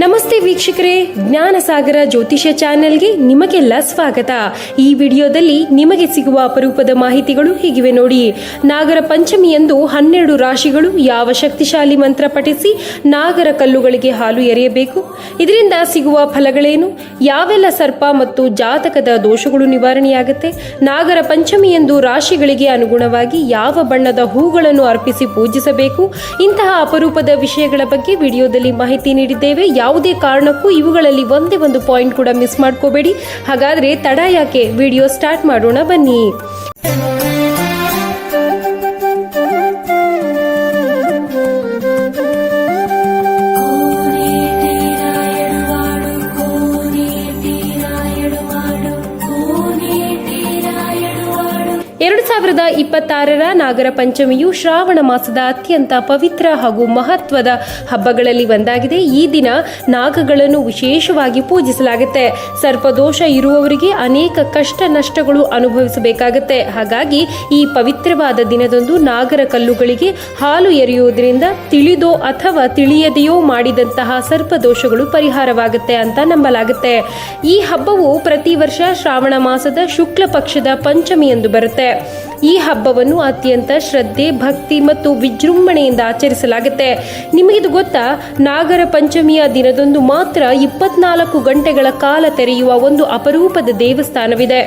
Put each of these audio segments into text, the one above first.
ನಮಸ್ತೆ ವೀಕ್ಷಕರೇ, ಜ್ಞಾನಸಾಗರ ಜ್ಯೋತಿಷ್ಯ ಚಾನೆಲ್ಗೆ ನಿಮಗೆಲ್ಲ ಸ್ವಾಗತ. ಈ ವಿಡಿಯೋದಲ್ಲಿ ನಿಮಗೆ ಸಿಗುವ ಅಪರೂಪದ ಮಾಹಿತಿಗಳು ಹೀಗಿವೆ ನೋಡಿ. ನಾಗರ ಪಂಚಮಿಯಂದು 12 ರಾಶಿಗಳು ಯಾವ ಶಕ್ತಿಶಾಲಿ ಮಂತ್ರ ಪಠಿಸಿ ನಾಗರ ಕಲ್ಲುಗಳಿಗೆ ಹಾಲು ಎರೆಯಬೇಕು, ಇದರಿಂದ ಸಿಗುವ ಫಲಗಳೇನು, ಯಾವೆಲ್ಲ ಸರ್ಪ ಮತ್ತು ಜಾತಕದ ದೋಷಗಳು ನಿವಾರಣೆಯಾಗುತ್ತೆ, ನಾಗರ ಪಂಚಮಿಯಂದು ರಾಶಿಗಳಿಗೆ ಅನುಗುಣವಾಗಿ ಯಾವ ಬಣ್ಣದ ಹೂಗಳನ್ನು ಅರ್ಪಿಸಿ ಪೂಜಿಸಬೇಕು, ಇಂತಹ ಅಪರೂಪದ ವಿಷಯಗಳ ಬಗ್ಗೆ ವಿಡಿಯೋದಲ್ಲಿ ಮಾಹಿತಿ ನೀಡಿದ್ದೇವೆ. ಯಾವುದೇ ಕಾರಣಕ್ಕೂ ಇವುಗಳಲ್ಲಿ ಒಂದೇ ಒಂದು ಪಾಯಿಂಟ್ ಕೂಡ ಮಿಸ್ ಮಾಡ್ಕೋಬೇಡಿ. ಹಾಗಾದ್ರೆ ತಡ ಯಾಕೆ, ವಿಡಿಯೋ ಸ್ಟಾರ್ಟ್ ಮಾಡೋಣ ಬನ್ನಿ. ಸಾವಿರದ 2026ರ ನಾಗರ ಪಂಚಮಿಯು ಶ್ರಾವಣ ಮಾಸದ ಅತ್ಯಂತ ಪವಿತ್ರ ಹಾಗೂ ಮಹತ್ವದ ಹಬ್ಬಗಳಲ್ಲಿ ಒಂದಾಗಿದೆ. ಈ ದಿನ ನಾಗಗಳನ್ನು ವಿಶೇಷವಾಗಿ ಪೂಜಿಸಲಾಗುತ್ತೆ. ಸರ್ಪದೋಷ ಇರುವವರಿಗೆ ಅನೇಕ ಕಷ್ಟ ನಷ್ಟಗಳು ಅನುಭವಿಸಬೇಕಾಗುತ್ತೆ. ಹಾಗಾಗಿ ಈ ಪವಿತ್ರವಾದ ದಿನದಂದು ನಾಗರ ಕಲ್ಲುಗಳಿಗೆ ಹಾಲು ಎರೆಯುವುದರಿಂದ ತಿಳಿದೋ ಅಥವಾ ತಿಳಿಯದೆಯೋ ಮಾಡಿದಂತಹ ಸರ್ಪದೋಷಗಳು ಪರಿಹಾರವಾಗುತ್ತೆ ಅಂತ ನಂಬಲಾಗುತ್ತೆ. ಈ ಹಬ್ಬವು ಪ್ರತಿ ವರ್ಷ ಶ್ರಾವಣ ಮಾಸದ ಶುಕ್ಲ ಪಕ್ಷದ ಪಂಚಮಿಯಂದು ಬರುತ್ತೆ. ಈ ಹಬ್ಬವನ್ನು ಅತ್ಯಂತ ಶ್ರದ್ಧೆ, ಭಕ್ತಿ ಮತ್ತು ವಿಜೃಂಭಣೆಯಿಂದ ಆಚರಿಸಲಾಗುತ್ತೆ. ನಿಮಗಿದು ಗೊತ್ತಾ, ನಾಗರ ಪಂಚಮಿಯ ದಿನದಂದು ಮಾತ್ರ 24 ಗಂಟೆಗಳ ಕಾಲ ತೆರೆಯುವ ಒಂದು ಅಪರೂಪದ ದೇವಸ್ಥಾನವಿದೆ.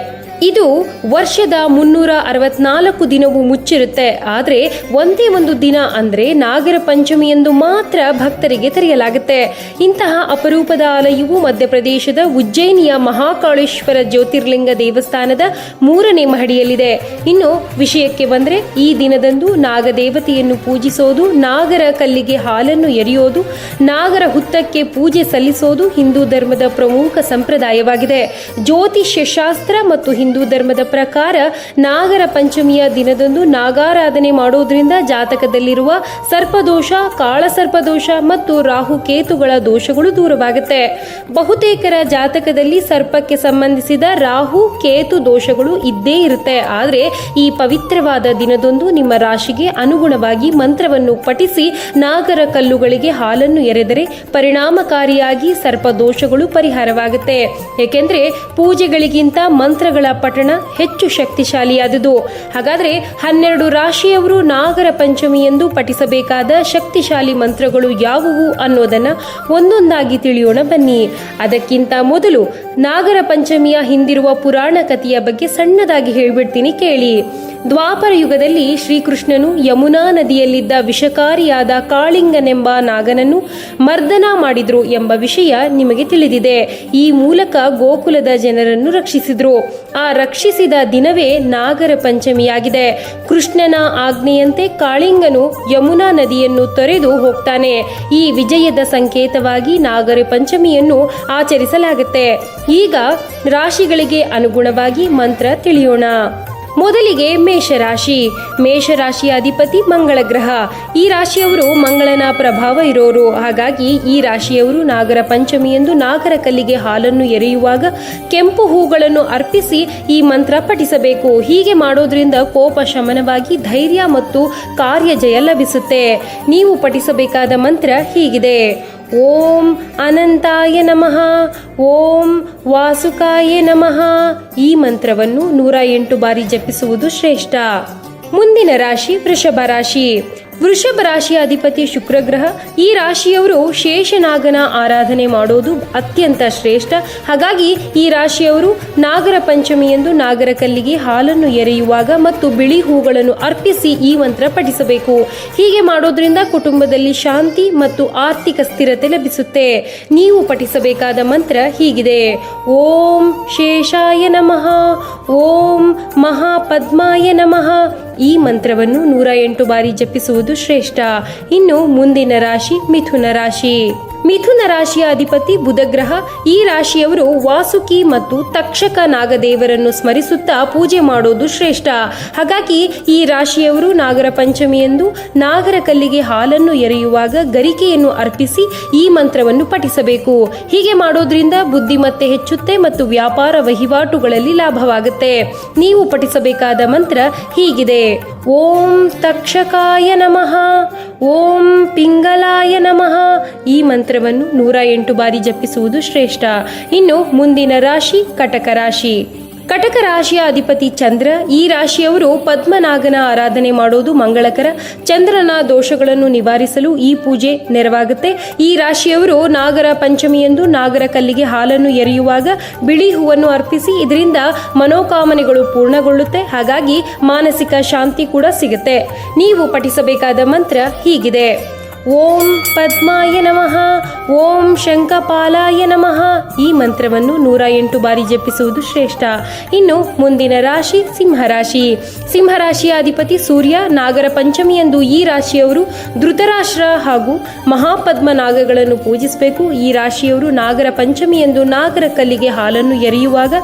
ಇದು ವರ್ಷದ 364 ದಿನವೂ ಮುಚ್ಚಿರುತ್ತೆ. ಆದರೆ ಒಂದೇ ಒಂದು ದಿನ ಅಂದರೆ ನಾಗರ ಪಂಚಮಿಯಂದು ಮಾತ್ರ ಭಕ್ತರಿಗೆ ತೆರೆಯಲಾಗುತ್ತೆ. ಇಂತಹ ಅಪರೂಪದ ಆಲಯವು ಮಧ್ಯಪ್ರದೇಶದ ಉಜ್ಜಯಿನಿಯ ಮಹಾಕಾಳೇಶ್ವರ ಜ್ಯೋತಿರ್ಲಿಂಗ ದೇವಸ್ಥಾನದ 3ನೇ ಮಹಡಿಯಲ್ಲಿದೆ. ಇನ್ನು ವಿಷಯಕ್ಕೆ ಬಂದರೆ, ಈ ದಿನದಂದು ನಾಗದೇವತೆಯನ್ನು ಪೂಜಿಸೋದು, ನಾಗರ ಕಲ್ಲಿಗೆ ಹಾಲನ್ನು ಎರೆಯೋದು, ನಾಗರ ಹುತ್ತಕ್ಕೆ ಪೂಜೆ ಸಲ್ಲಿಸೋದು ಹಿಂದೂ ಧರ್ಮದ ಪ್ರಮುಖ ಸಂಪ್ರದಾಯವಾಗಿದೆ. ಜ್ಯೋತಿಷ್ಯ ಶಾಸ್ತ್ರ ಮತ್ತು ಹಿಂದೂ ಧರ್ಮದ ಪ್ರಕಾರ ನಾಗರ ಪಂಚಮಿಯ ದಿನದಂದು ನಾಗಾರಾಧನೆ ಮಾಡೋದ್ರಿಂದ ಜಾತಕದಲ್ಲಿರುವ ಸರ್ಪದೋಷ, ಕಾಳಸರ್ಪದೋಷ ಮತ್ತು ರಾಹುಕೇತುಗಳ ದೋಷಗಳು ದೂರವಾಗುತ್ತೆ. ಬಹುತೇಕರ ಜಾತಕದಲ್ಲಿ ಸರ್ಪಕ್ಕೆ ಸಂಬಂಧಿಸಿದ ರಾಹು ಕೇತು ದೋಷಗಳು ಇದ್ದೇ ಇರುತ್ತೆ. ಆದರೆ ಈ ಪವಿತ್ರವಾದ ದಿನದಂದು ನಿಮ್ಮ ರಾಶಿಗೆ ಅನುಗುಣವಾಗಿ ಮಂತ್ರವನ್ನು ಪಠಿಸಿ ನಾಗರ ಕಲ್ಲುಗಳಿಗೆ ಹಾಲನ್ನು ಎರೆದರೆ ಪರಿಣಾಮಕಾರಿಯಾಗಿ ಸರ್ಪದೋಷಗಳು ಪರಿಹಾರವಾಗುತ್ತೆ. ಏಕೆಂದರೆ ಪೂಜೆಗಳಿಗಿಂತ ಮಂತ್ರಗಳ ಪಠಣ ಹೆಚ್ಚು ಶಕ್ತಿಶಾಲಿಯಾದುದು. ಹಾಗಾದ್ರೆ 12 ರಾಶಿಯವರು ನಾಗರ ಪಂಚಮಿಯಂದು ಪಠಿಸಬೇಕಾದ ಶಕ್ತಿಶಾಲಿ ಮಂತ್ರಗಳು ಯಾವುವು ಅನ್ನೋದನ್ನ ಒಂದೊಂದಾಗಿ ತಿಳಿಯೋಣ ಬನ್ನಿ. ಅದಕ್ಕಿಂತ ಮೊದಲು ನಾಗರ ಪಂಚಮಿಯ ಹಿಂದಿರುವ ಪುರಾಣ ಕಥೆಯ ಬಗ್ಗೆ ಸಣ್ಣದಾಗಿ ಹೇಳ್ಬಿಡ್ತೀನಿ ಕೇಳಿ. ದ್ವಾಪರ ಯುಗದಲ್ಲಿ ಶ್ರೀಕೃಷ್ಣನು ಯಮುನಾ ನದಿಯಲ್ಲಿದ್ದ ವಿಷಕಾರಿಯಾದ ಕಾಳಿಂಗನೆಂಬ ನಾಗನನ್ನು ಮರ್ದನ ಮಾಡಿದ್ರು ಎಂಬ ವಿಷಯ ನಿಮಗೆ ತಿಳಿದಿದೆ. ಈ ಮೂಲಕ ಗೋಕುಲದ ಜನರನ್ನು ರಕ್ಷಿಸಿದ್ರು. ಆ ರಕ್ಷಿಸಿದ ದಿನವೇ ನಾಗರ ಪಂಚಮಿಯಾಗಿದೆ. ಕೃಷ್ಣನ ಆಜ್ಞೆಯಂತೆ ಕಾಳಿಂಗನು ಯಮುನಾ ನದಿಯನ್ನು ತೊರೆದು ಹೋಗ್ತಾನೆ. ಈ ವಿಜಯದ ಸಂಕೇತವಾಗಿ ನಾಗರ ಪಂಚಮಿಯನ್ನು ಆಚರಿಸಲಾಗುತ್ತೆ. ಈಗ ರಾಶಿಗಳಿಗೆ ಅನುಗುಣವಾಗಿ ಮಂತ್ರ ತಿಳಿಯೋಣ. ಮೊದಲಿಗೆ ಮೇಷರಾಶಿ. ಮೇಷರಾಶಿಯ ಅಧಿಪತಿ ಮಂಗಳ ಗ್ರಹ. ಈ ರಾಶಿಯವರು ಮಂಗಳನ ಪ್ರಭಾವ ಇರೋರು. ಹಾಗಾಗಿ ಈ ರಾಶಿಯವರು ನಾಗರ ಪಂಚಮಿಯಂದು ನಾಗರ ಕಲ್ಲಿಗೆ ಹಾಲನ್ನು ಎರೆಯುವಾಗ ಕೆಂಪು ಹೂಗಳನ್ನು ಅರ್ಪಿಸಿ ಈ ಮಂತ್ರ ಪಠಿಸಬೇಕು. ಹೀಗೆ ಮಾಡೋದ್ರಿಂದ ಕೋಪ ಶಮನವಾಗಿ ಧೈರ್ಯ ಮತ್ತು ಕಾರ್ಯಜಯ ಲಭಿಸುತ್ತೆ. ನೀವು ಪಠಿಸಬೇಕಾದ ಮಂತ್ರ ಹೀಗಿದೆ: ಓಂ ಅನಂತಾಯ ನಮಃ, ಓಂ ವಾಸುಕಾಯ ನಮಃ. ಈ ಮಂತ್ರವನ್ನು 108 ಬಾರಿ ಜಪಿಸುವುದು ಶ್ರೇಷ್ಠ. ಮುಂದಿನ ರಾಶಿ ವೃಷಭ ರಾಶಿ. ವೃಷಭ ರಾಶಿಯ ಅಧಿಪತಿ ಶುಕ್ರಗ್ರಹ. ಈ ರಾಶಿಯವರು ಶೇಷನಾಗನ ಆರಾಧನೆ ಮಾಡೋದು ಅತ್ಯಂತ ಶ್ರೇಷ್ಠ. ಹಾಗಾಗಿ ಈ ರಾಶಿಯವರು ನಾಗರ ಪಂಚಮಿಯಂದು ನಾಗರ ಕಲ್ಲಿಗೆ ಹಾಲನ್ನು ಎರೆಯುವಾಗ ಮತ್ತು ಬಿಳಿ ಹೂಗಳನ್ನು ಅರ್ಪಿಸಿ ಈ ಮಂತ್ರ ಪಠಿಸಬೇಕು. ಹೀಗೆ ಮಾಡೋದ್ರಿಂದ ಕುಟುಂಬದಲ್ಲಿ ಶಾಂತಿ ಮತ್ತು ಆರ್ಥಿಕ ಸ್ಥಿರತೆ ಲಭಿಸುತ್ತೆ. ನೀವು ಪಠಿಸಬೇಕಾದ ಮಂತ್ರ ಹೀಗಿದೆ: ಓಂ ಶೇಷಾಯ ನಮಃ, ಓಂ ಮಹಾಪದ್ಮಾಯ ನಮಃ. ಈ ಮಂತ್ರವನ್ನು 108 ಬಾರಿ ಜಪಿಸುವುದು ಶ್ರೇಷ್ಠ. ಇನ್ನು ಮುಂದಿನ ರಾಶಿ ಮಿಥುನ ರಾಶಿ. ಮಿಥುನ ರಾಶಿಯ ಅಧಿಪತಿ ಬುಧಗ್ರಹ. ಈ ರಾಶಿಯವರು ವಾಸುಕಿ ಮತ್ತು ತಕ್ಷಕ ನಾಗದೇವರನ್ನು ಸ್ಮರಿಸುತ್ತಾ ಪೂಜೆ ಮಾಡೋದು ಶ್ರೇಷ್ಠ. ಹಾಗಾಗಿ ಈ ರಾಶಿಯವರು ನಾಗರ ಪಂಚಮಿಯಂದು ನಾಗರ ಕಲ್ಲಿಗೆ ಹಾಲನ್ನು ಎರೆಯುವಾಗ ಗರಿಕೆಯನ್ನು ಅರ್ಪಿಸಿ ಈ ಮಂತ್ರವನ್ನು ಪಠಿಸಬೇಕು. ಹೀಗೆ ಮಾಡೋದ್ರಿಂದ ಬುದ್ಧಿಮತ್ತೆ ಹೆಚ್ಚುತ್ತೆ ಮತ್ತು ವ್ಯಾಪಾರ ವಹಿವಾಟುಗಳಲ್ಲಿ ಲಾಭವಾಗುತ್ತೆ. ನೀವು ಪಠಿಸಬೇಕಾದ ಮಂತ್ರ ಹೀಗಿದೆ: ಓಂ ತಕ್ಷಕಾಯ ನಮಃ, ಓಂ ಪಿಂಗಲಾಯ ನಮಃ. ಈ ಮಂತ್ರ ಮಂತ್ರವನ್ನು 108 ಬಾರಿ ಜಪಿಸುವುದು ಶ್ರೇಷ್ಠ. ಇನ್ನು ಮುಂದಿನ ರಾಶಿ ಕಟಕ ರಾಶಿ. ಕಟಕ ರಾಶಿಯ ಅಧಿಪತಿ ಚಂದ್ರ. ಈ ರಾಶಿಯವರು ಪದ್ಮನಾಗನ ಆರಾಧನೆ ಮಾಡೋದು ಮಂಗಳಕರ. ಚಂದ್ರನ ದೋಷಗಳನ್ನು ನಿವಾರಿಸಲು ಈ ಪೂಜೆ ನೆರವಾಗುತ್ತೆ. ಈ ರಾಶಿಯವರು ನಾಗರ ಪಂಚಮಿಯಂದು ನಾಗರ ಕಲ್ಲಿಗೆ ಹಾಲನ್ನು ಎರೆಯುವಾಗ ಬಿಳಿ ಹೂವನ್ನು ಅರ್ಪಿಸಿ. ಇದರಿಂದ ಮನೋಕಾಮನೆಗಳು ಪೂರ್ಣಗೊಳ್ಳುತ್ತೆ. ಹಾಗಾಗಿ ಮಾನಸಿಕ ಶಾಂತಿ ಕೂಡ ಸಿಗುತ್ತೆ. ನೀವು ಪಠಿಸಬೇಕಾದ ಮಂತ್ರ ಹೀಗಿದೆ: ಓಂ ಪದ್ಮಾಯ ನಮಃ, ಓಂ ಶಂಖಪಾಲಾಯ ನಮಃ. ಈ ಮಂತ್ರವನ್ನು 108 ಬಾರಿ ಜಪಿಸುವುದು ಶ್ರೇಷ್ಠ. ಇನ್ನು ಮುಂದಿನ ರಾಶಿ ಸಿಂಹರಾಶಿ. ಸಿಂಹರಾಶಿಯ ಅಧಿಪತಿ ಸೂರ್ಯ. ನಾಗರ ಪಂಚಮಿಯಂದು ಈ ರಾಶಿಯವರು ಧೃತರಾಷ್ಟ್ರ ಹಾಗೂ ಮಹಾಪದ್ಮ ನಾಗಗಳನ್ನು ಪೂಜಿಸಬೇಕು. ಈ ರಾಶಿಯವರು ನಾಗರ ಪಂಚಮಿಯಂದು ನಾಗರ ಕಲ್ಲಿಗೆ ಹಾಲನ್ನು ಎರೆಯುವಾಗ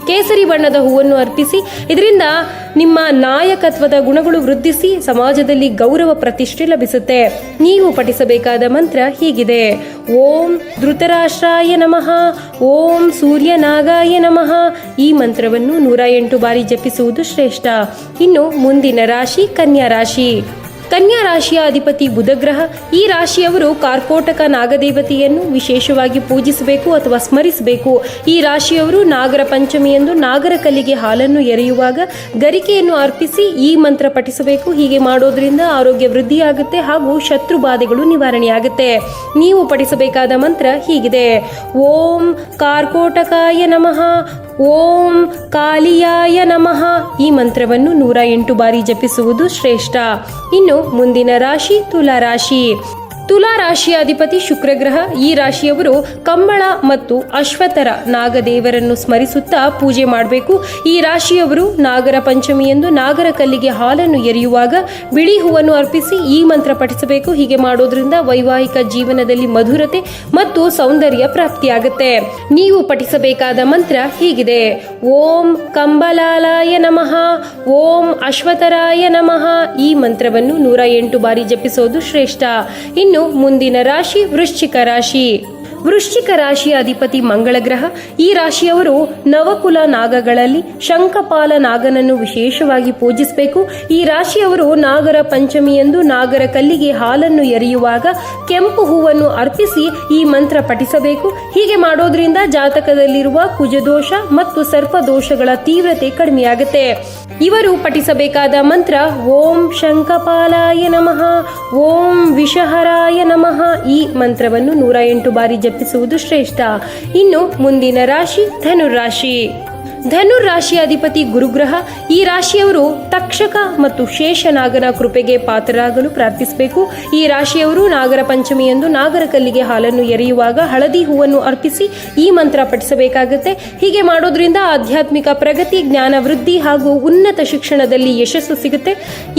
ಕೇಸರಿ ಬಣ್ಣದ ಹೂವನ್ನು ಅರ್ಪಿಸಿ. ಇದರಿಂದ ನಿಮ್ಮ ನಾಯಕತ್ವದ ಗುಣಗಳು ವೃದ್ಧಿಸಿ ಸಮಾಜದಲ್ಲಿ ಗೌರವ ಪ್ರತಿಷ್ಠೆ ಲಭಿಸುತ್ತೆ. ನೀವು ಪಠಿಸಬೇಕಾದ ಮಂತ್ರ ಹೀಗಿದೆ: ಓಂ ಧೃತರಾಷ್ಟ್ರಾಯ ನಮಃ, ಓಂ ಸೂರ್ಯನಾಗಾಯ ನಮಃ. ಈ ಮಂತ್ರವನ್ನು 108 ಬಾರಿ ಜಪಿಸುವುದು ಶ್ರೇಷ್ಠ. ಇನ್ನು ಮುಂದಿನ ರಾಶಿ ಕನ್ಯಾ ರಾಶಿ. ಕನ್ಯಾ ರಾಶಿಯ ಅಧಿಪತಿ ಬುಧಗ್ರಹ. ಈ ರಾಶಿಯವರು ಕಾರ್ಕೋಟಕ ನಾಗದೇವತೆಯನ್ನು ವಿಶೇಷವಾಗಿ ಪೂಜಿಸಬೇಕು ಅಥವಾ ಸ್ಮರಿಸಬೇಕು. ಈ ರಾಶಿಯವರು ನಾಗರ ಪಂಚಮಿಯಂದು ನಾಗರ ಕಲ್ಲಿಗೆ ಹಾಲನ್ನು ಎರೆಯುವಾಗ ಗರಿಕೆಯನ್ನು ಅರ್ಪಿಸಿ ಈ ಮಂತ್ರ ಪಠಿಸಬೇಕು. ಹೀಗೆ ಮಾಡೋದ್ರಿಂದ ಆರೋಗ್ಯ ವೃದ್ಧಿಯಾಗುತ್ತೆ ಹಾಗೂ ಶತ್ರು ಬಾಧೆಗಳು ನಿವಾರಣೆಯಾಗುತ್ತೆ. ನೀವು ಪಠಿಸಬೇಕಾದ ಮಂತ್ರ ಹೀಗಿದೆ: ಓಂ ಕಾರ್ಕೋಟಕಾಯ ನಮಃ, ಓಂ ಕಾಲಿಯಾಯ ನಮಃ. ಈ ಮಂತ್ರವನ್ನು 108 ಬಾರಿ ಜಪಿಸುವುದು ಶ್ರೇಷ್ಠ. ಇನ್ನು ಮುಂದಿನ ರಾಶಿ ತುಲಾ ರಾಶಿ. ತುಲಾ ರಾಶಿಯ ಅಧಿಪತಿ ಶುಕ್ರಗ್ರಹ. ಈ ರಾಶಿಯವರು ಕಂಬಳ ಮತ್ತು ಅಶ್ವತ್ಥರ ನಾಗದೇವರನ್ನು ಸ್ಮರಿಸುತ್ತಾ ಪೂಜೆ ಮಾಡಬೇಕು. ಈ ರಾಶಿಯವರು ನಾಗರ ಪಂಚಮಿಯಂದು ನಾಗರ ಕಲ್ಲಿಗೆ ಹಾಲನ್ನು ಎರೆಯುವಾಗ ಬಿಳಿ ಹೂವನ್ನು ಅರ್ಪಿಸಿ ಈ ಮಂತ್ರ ಪಠಿಸಬೇಕು. ಹೀಗೆ ಮಾಡೋದ್ರಿಂದ ವೈವಾಹಿಕ ಜೀವನದಲ್ಲಿ ಮಧುರತೆ ಮತ್ತು ಸೌಂದರ್ಯ ಪ್ರಾಪ್ತಿಯಾಗುತ್ತೆ. ನೀವು ಪಠಿಸಬೇಕಾದ ಮಂತ್ರ ಹೀಗಿದೆ: ಓಂ ಕಂಬಲಾಲಾಯ ನಮಃ, ಓಂ ಅಶ್ವತ್ಥರಾಯ ನಮಃ. ಈ ಮಂತ್ರವನ್ನು 108 ಬಾರಿ ಜಪಿಸೋದು ಶ್ರೇಷ್ಠ. ಇನ್ನು ಮುಂದಿನ ರಾಶಿ ವೃಶ್ಚಿಕ ರಾಶಿ. ವೃಶ್ಚಿಕ ರಾಶಿಯ ಅಧಿಪತಿ ಮಂಗಳ ಗ್ರಹ. ಈ ರಾಶಿಯವರು ನವಕುಲ ನಾಗಗಳಲ್ಲಿ ಶಂಖಪಾಲ ನಾಗನನ್ನು ವಿಶೇಷವಾಗಿ ಪೂಜಿಸಬೇಕು. ಈ ರಾಶಿಯವರು ನಾಗರ ಪಂಚಮಿಯಂದು ನಾಗರ ಕಲ್ಲಿಗೆ ಹಾಲನ್ನು ಎರೆಯುವಾಗ ಕೆಂಪು ಹೂವನ್ನು ಅರ್ಪಿಸಿ ಈ ಮಂತ್ರ ಪಠಿಸಬೇಕು. ಹೀಗೆ ಮಾಡೋದ್ರಿಂದ ಜಾತಕದಲ್ಲಿರುವ ಕುಜದೋಷ ಮತ್ತು ಸರ್ಪದೋಷಗಳ ತೀವ್ರತೆ ಕಡಿಮೆಯಾಗುತ್ತೆ. ಇವರು ಪಠಿಸಬೇಕಾದ ಮಂತ್ರ ಓಂ ಶಂಖಪಾಲಾಯ ನಮಃ, ಓಂ ವಿಷಹರಾಯ ನಮಃ. ಈ ಮಂತ್ರವನ್ನು 108 ಬಾರಿ ಜಪಿಸುವುದು ಶ್ರೇಷ್ಠ. ಇನ್ನು ಮುಂದಿನ ರಾಶಿ ಧನುರಾಶಿ. ಧನುರಾಶಿಯ ಅಧಿಪತಿ ಗುರುಗ್ರಹ. ಈ ರಾಶಿಯವರು ತಕ್ಷಕ ಮತ್ತು ಶೇಷನಾಗನ ಕೃಪೆಗೆ ಪಾತ್ರರಾಗಲು ಪ್ರಾರ್ಥಿಸಬೇಕು. ಈ ರಾಶಿಯವರು ನಾಗರ ಪಂಚಮಿಯಂದು ನಾಗರ ಕಲ್ಲಿಗೆ ಹಾಲನ್ನು ಎರೆಯುವಾಗ ಹಳದಿ ಹೂವನ್ನು ಅರ್ಪಿಸಿ ಈ ಮಂತ್ರ ಪಠಿಸಬೇಕಾಗುತ್ತೆ. ಹೀಗೆ ಮಾಡೋದ್ರಿಂದ ಆಧ್ಯಾತ್ಮಿಕ ಪ್ರಗತಿ, ಜ್ಞಾನ ವೃದ್ಧಿ ಹಾಗೂ ಉನ್ನತ ಶಿಕ್ಷಣದಲ್ಲಿ ಯಶಸ್ಸು ಸಿಗುತ್ತೆ.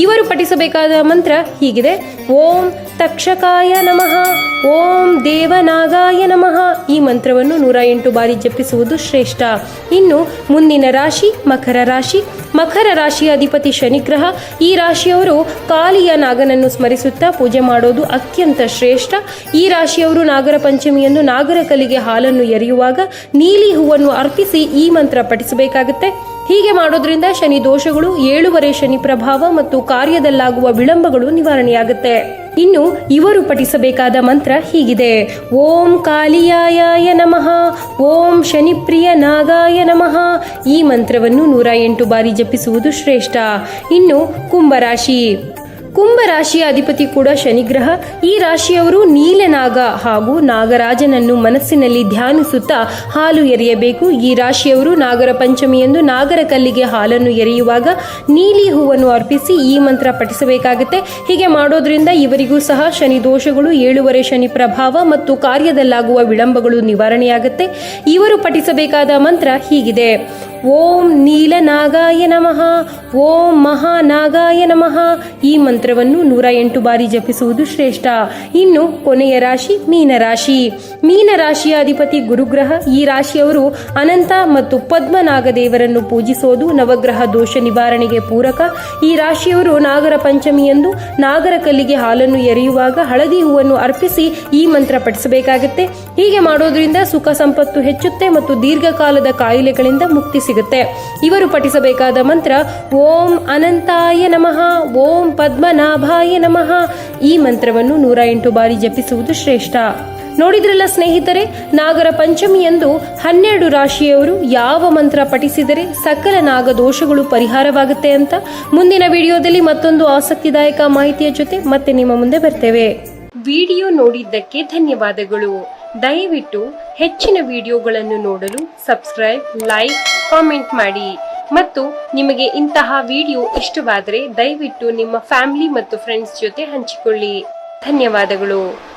ಇವರು ಪಠಿಸಬೇಕಾದ ಮಂತ್ರ ಹೀಗಿದೆ: ಓಂ ತಕ್ಷಕಾಯ ನಮಃ, ಓಂ ದೇವನಾಗಾಯ ನಮಃ. ಈ ಮಂತ್ರವನ್ನು 108 ಬಾರಿ ಜಪಿಸುವುದು ಶ್ರೇಷ್ಠ. ಇನ್ನು ಮುಂದಿನ ರಾಶಿ ಮಕರ ರಾಶಿ. ಮಕರ ರಾಶಿಯ ಅಧಿಪತಿ ಶನಿಗ್ರಹ. ಈ ರಾಶಿಯವರು ಕಾಲಿಯ ನಾಗನನ್ನು ಸ್ಮರಿಸುತ್ತಾ ಪೂಜೆ ಮಾಡೋದು ಅತ್ಯಂತ ಶ್ರೇಷ್ಠ. ಈ ರಾಶಿಯವರು ನಾಗರ ಪಂಚಮಿಯಂದು ನಾಗರ ಕಲ್ಲಿಗೆ ಹಾಲನ್ನು ಎರೆಯುವಾಗ ನೀಲಿ ಹೂವನ್ನು ಅರ್ಪಿಸಿ ಈ ಮಂತ್ರ ಪಠಿಸಬೇಕಾಗುತ್ತೆ. ಹೀಗೆ ಮಾಡೋದ್ರಿಂದ ಶನಿ ದೋಷಗಳು, 7 ಶನಿ ಪ್ರಭಾವ ಮತ್ತು ಕಾರ್ಯದಲ್ಲಾಗುವ ವಿಳಂಬಗಳು ನಿವಾರಣೆಯಾಗುತ್ತೆ. ಇನ್ನು ಇವರು ಪಠಿಸಬೇಕಾದ ಮಂತ್ರ ಹೀಗಿದೆ: ಓಂ ಕಾಲಿಯಾಯ ನಮಃ, ಓಂ ಶನಿಪ್ರಿಯ ನಾಗಾಯ ನಮಃ. ಈ ಮಂತ್ರವನ್ನು 108 ಬಾರಿ ಜಪಿಸುವುದು ಶ್ರೇಷ್ಠ. ಇನ್ನು ಕುಂಭರಾಶಿ. ಕುಂಭರಾಶಿಯ ಅಧಿಪತಿ ಕೂಡ ಶನಿಗ್ರಹ. ಈ ರಾಶಿಯವರು ನೀಲನಾಗ ಹಾಗೂ ನಾಗರಾಜನನ್ನು ಮನಸ್ಸಿನಲ್ಲಿ ಧ್ಯಾನಿಸುತ್ತಾ ಹಾಲು ಎರೆಯಬೇಕು. ಈ ರಾಶಿಯವರು ನಾಗರ ಪಂಚಮಿಯಂದು ನಾಗರ ಕಲ್ಲಿಗೆ ಹಾಲನ್ನು ಎರೆಯುವಾಗ ನೀಲಿ ಹೂವನ್ನು ಅರ್ಪಿಸಿ ಈ ಮಂತ್ರ ಪಠಿಸಬೇಕಾಗುತ್ತೆ. ಹೀಗೆ ಮಾಡೋದ್ರಿಂದ ಇವರಿಗೂ ಸಹ ಶನಿ ದೋಷಗಳು, 7 ಶನಿ ಪ್ರಭಾವ ಮತ್ತು ಕಾರ್ಯದಲ್ಲಾಗುವ ವಿಳಂಬಗಳು ನಿವಾರಣೆಯಾಗುತ್ತೆ. ಇವರು ಪಠಿಸಬೇಕಾದ ಮಂತ್ರ ಹೀಗಿದೆ: ಓಂ ನೀಲನಾಗಾಯ ನಮಃ, ಓಂ ಮಹಾನಾಗಾಯ ನಮಃ. ಈ ಮಂತ್ರವನ್ನು 108 ಬಾರಿ ಜಪಿಸುವುದು ಶ್ರೇಷ್ಠ. ಇನ್ನು ಕೊನೆಯ ರಾಶಿ ಮೀನರಾಶಿ. ಮೀನರಾಶಿಯ ಅಧಿಪತಿ ಗುರುಗ್ರಹ. ಈ ರಾಶಿಯವರು ಅನಂತ ಮತ್ತು ಪದ್ಮನಾಗ ದೇವರನ್ನು ಪೂಜಿಸೋದು ನವಗ್ರಹ ದೋಷ ನಿವಾರಣೆಗೆ ಪೂರಕ. ಈ ರಾಶಿಯವರು ನಾಗರ ಪಂಚಮಿಯಂದು ನಾಗರ ಕಲ್ಲಿಗೆ ಹಾಲನ್ನು ಎರೆಯುವಾಗ ಹಳದಿ ಹೂವನ್ನು ಅರ್ಪಿಸಿ ಈ ಮಂತ್ರ ಪಠಿಸಬೇಕಾಗುತ್ತೆ. ಹೀಗೆ ಮಾಡೋದ್ರಿಂದ ಸುಖ ಸಂಪತ್ತು ಹೆಚ್ಚುತ್ತೆ ಮತ್ತು ದೀರ್ಘಕಾಲದ ಕಾಯಿಲೆಗಳಿಂದ ಮುಕ್ತಿ ಸಿಗುತ್ತೆ. ಇವರು ಪಠಿಸಬೇಕಾದ ಮಂತ್ರ ಓಂ ಅನಂತಾಯ ನಮಃ, ಓಂ ಪದ್ಮನಾಭಾಯ ನಮಃ. ಈ ಮಂತ್ರವನ್ನು 108 ಬಾರಿ ಜಪಿಸುವುದು ಶ್ರೇಷ್ಠ. ನೋಡಿದ್ರಲ್ಲ ಸ್ನೇಹಿತರೆ, ನಾಗರ ಪಂಚಮಿಯಂದು 12 ರಾಶಿಯವರು ಯಾವ ಮಂತ್ರ ಪಠಿಸಿದರೆ ಸಕಲ ನಾಗ ದೋಷಗಳು ಪರಿಹಾರವಾಗುತ್ತೆ ಅಂತ ಮುಂದಿನ ವಿಡಿಯೋದಲ್ಲಿ ಮತ್ತೊಂದು ಆಸಕ್ತಿದಾಯಕ ಮಾಹಿತಿಯ ಜೊತೆ ಮತ್ತೆ ನಿಮ್ಮ ಮುಂದೆ ಬರ್ತೇವೆ. ವಿಡಿಯೋ ನೋಡಿದ್ದಕ್ಕೆ ಧನ್ಯವಾದಗಳು. ದಯವಿಟ್ಟು ಹೆಚ್ಚಿನ ವಿಡಿಯೋಗಳನ್ನು ನೋಡಲು ಸಬ್ಸ್ಕ್ರೈಬ್, ಲೈಕ್, ಕಾಮೆಂಟ್ ಮಾಡಿ. ಮತ್ತು ನಿಮಗೆ ಇಂತಹ ವಿಡಿಯೋ ಇಷ್ಟವಾದರೆ ದಯವಿಟ್ಟು ನಿಮ್ಮ ಫ್ಯಾಮಿಲಿ ಮತ್ತು ಫ್ರೆಂಡ್ಸ್ ಜೊತೆ ಹಂಚಿಕೊಳ್ಳಿ. ಧನ್ಯವಾದಗಳು.